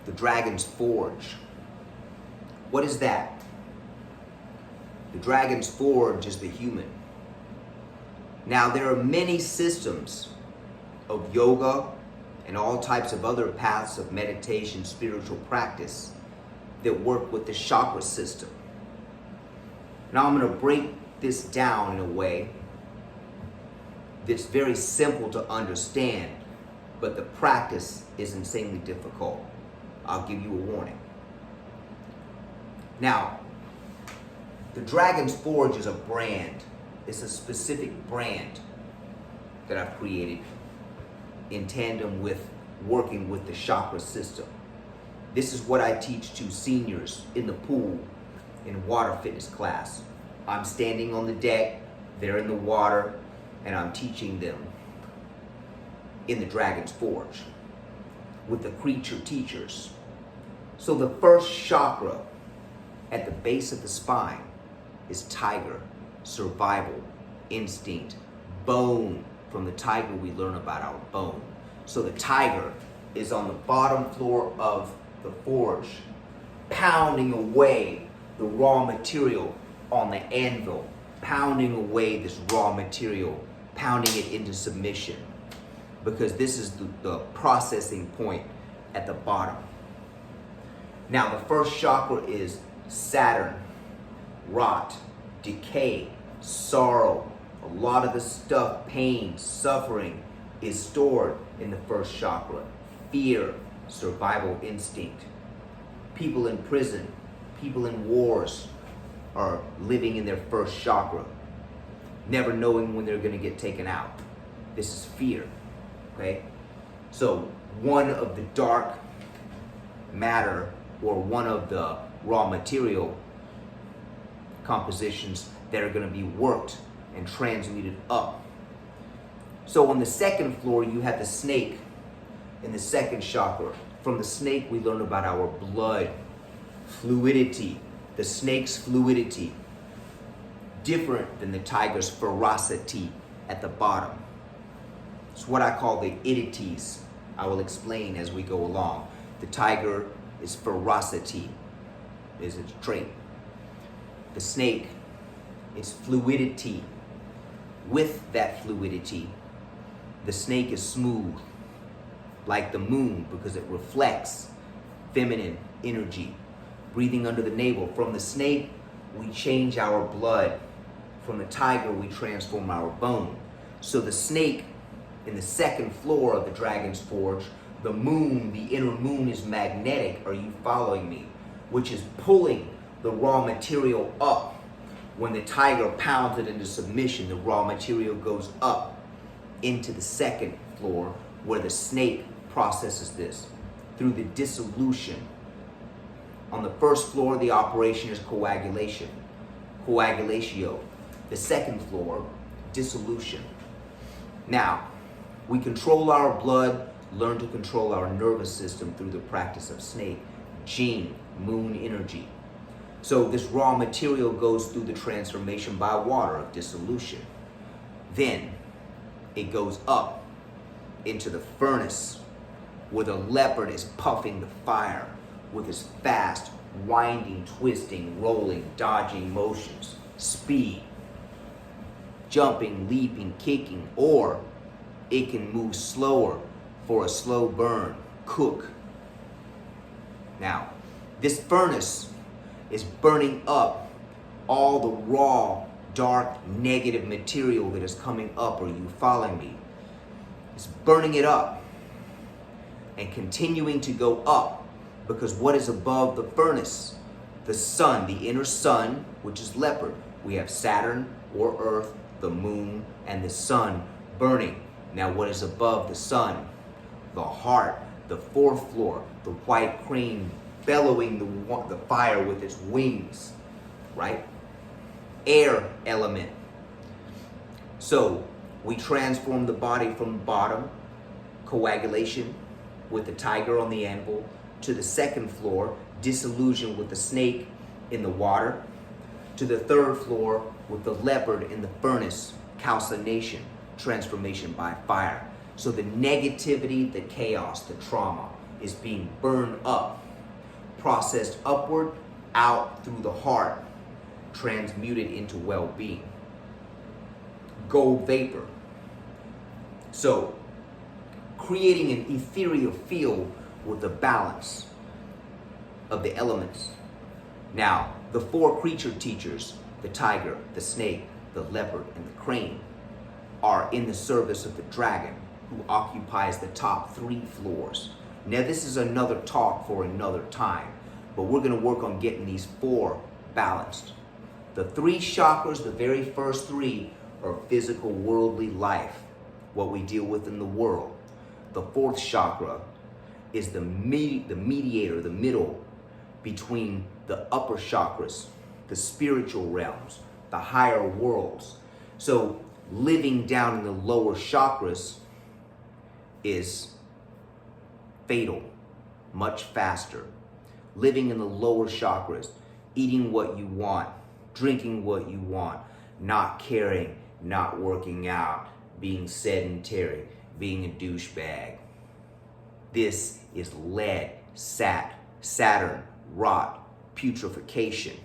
the dragon's forge. What is that? The dragon's forge is the human. Now, there are many systems of yoga and all types of other paths of meditation, spiritual practice that work with the chakra system. Now, I'm going to break this down in a way that's very simple to understand, but the practice is insanely difficult. I'll give you a warning. Now, the Dragon's Forge is a brand. It's a specific brand that I've created in tandem with working with the chakra system. This is what I teach to seniors in the pool in water fitness class. I'm standing on the deck, they're in the water, and I'm teaching them in the Dragon's Forge with the creature teachers. So the first chakra at the base of the spine is tiger, survival, instinct, bone. From the tiger we learn about our bone. So the tiger is on the bottom floor of the forge, pounding away the raw material on the anvil, pounding away this raw material, pounding it into submission, because this is the processing point at the bottom. Now, the first chakra is Saturn, rot, decay, sorrow. A lot of the stuff, pain, suffering, is stored in the first chakra. Fear, survival instinct. People in prison, people in wars are living in their first chakra, never knowing when they're going to get taken out. This is fear, okay? So one of the dark matter, or one of the raw material compositions that are going to be worked and transmuted up. So on the second floor, you have the snake in the second chakra. From the snake, we learn about our blood, fluidity, the snake's fluidity, different than the tiger's ferocity at the bottom. It's what I call the iddities. I will explain as we go along. The tiger is ferocity, is its trait. The snake is fluidity. With that fluidity, the snake is smooth, like the moon, because it reflects feminine energy, breathing under the navel. From the snake, we change our blood. From the tiger, we transform our bone. So the snake in the second floor of the Dragon's Forge, the moon, the inner moon, is magnetic. Are you following me? Which is pulling the raw material up. When the tiger pounds it into submission, the raw material goes up into the second floor, where the snake processes this through the dissolution. On the first floor, the operation is coagulation, coagulatio. The second floor, dissolution. Now, we control our blood, learn to control our nervous system through the practice of snake, Jing, moon energy. So this raw material goes through the transformation by water of dissolution. Then it goes up into the furnace, where the leopard is puffing the fire with his fast, winding, twisting, rolling, dodging motions, speed, jumping, leaping, kicking, or it can move slower for a slow burn, cook. Now, this furnace is burning up all the raw, dark, negative material that is coming up. Are you following me? It's burning it up and continuing to go up, because what is above the furnace? The sun, the inner sun, which is leopard. We have Saturn or Earth, the moon, and the sun burning. Now, what is above the sun? The heart, the fourth floor, the white crane bellowing the fire with its wings, right? Air element. So we transform the body from the bottom, coagulation with the tiger on the anvil, to the second floor, dissolution with the snake in the water, to the third floor with the leopard in the furnace, calcination, transformation by fire. So the negativity, the chaos, the trauma, is being burned up, processed upward, out through the heart, transmuted into well-being. Gold vapor. So, creating an ethereal field with the balance of the elements. Now, the four creature teachers, the tiger, the snake, the leopard, and the crane, are in the service of the dragon, who occupies the top 3 floors. Now, this is another talk for another time, but we're going to work on getting these 4 balanced. The 3 chakras, the very first 3, are physical, worldly life, what we deal with in the world. The 4th chakra is the mediator, the middle between the upper chakras, the spiritual realms, the higher worlds. So living down in the lower chakras is fatal, much faster. Living in the lower chakras, eating what you want, drinking what you want, not caring, not working out, being sedentary, being a douchebag. This is lead, Saturn, rot, putrefaction.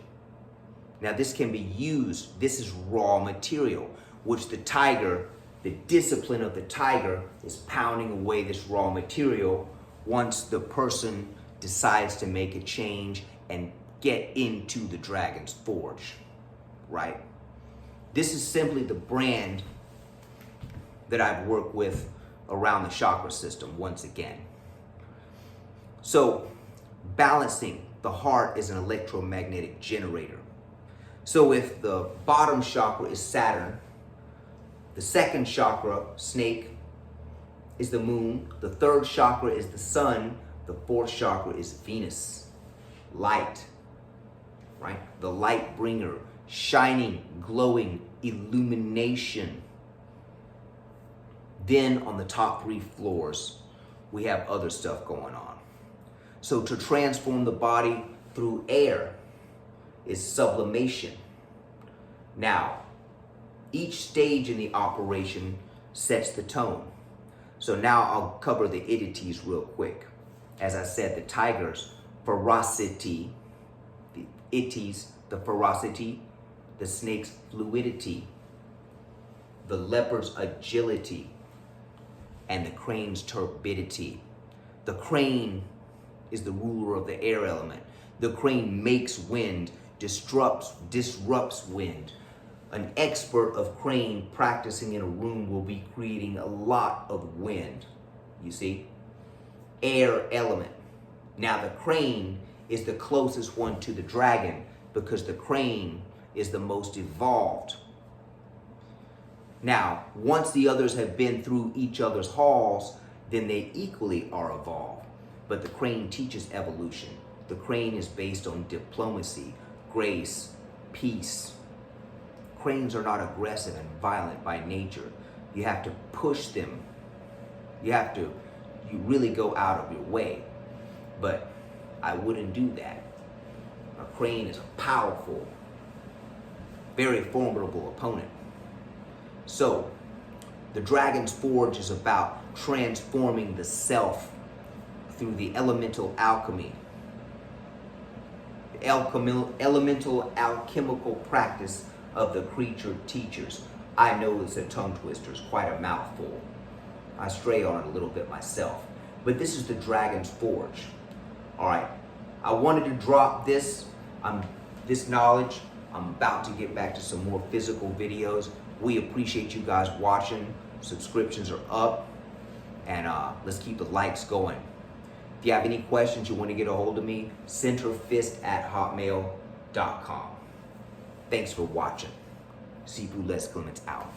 Now this can be used, this is raw material, which the tiger, the discipline of the tiger, is pounding away this raw material once the person decides to make a change and get into the dragon's forge, right? This is simply the brand that I've worked with around the chakra system once again. So balancing the heart is an electromagnetic generator. So if the bottom chakra is Saturn, the 2nd chakra, snake, is the moon, the 3rd chakra is the sun, the 4th chakra is Venus, light, right? The light bringer, shining, glowing, illumination. Then on the top 3 floors, we have other stuff going on. So to transform the body through air is sublimation. Now, each stage in the operation sets the tone. So now I'll cover the entities real quick. As I said, the tiger's ferocity, the itties, the ferocity, the snake's fluidity, the leopard's agility, and the crane's turbidity. The crane is the ruler of the air element. The crane makes wind, disrupts wind. An expert of crane practicing in a room will be creating a lot of wind, you see? Air element. Now the crane is the closest one to the dragon because the crane is the most evolved. Now, once the others have been through each other's halls, then they equally are evolved. But the crane teaches evolution. The crane is based on diplomacy, grace, peace. Cranes are not aggressive and violent by nature. You have to push them. You really go out of your way. But I wouldn't do that. A crane is a powerful, very formidable opponent. So, the Dragon's Forge is about transforming the self through the elemental alchemy. The elemental alchemical practice of the creature teachers. I know it's a tongue twister, it's quite a mouthful. I stray on it a little bit myself. But this is the Dragon's Forge. All right, I wanted to drop this knowledge. I'm about to get back to some more physical videos. We appreciate you guys watching. Subscriptions are up. And let's keep the likes going. If you have any questions, you want to get a hold of me, centerfist@hotmail.com. Thanks for watching. Sifu Les Clements out.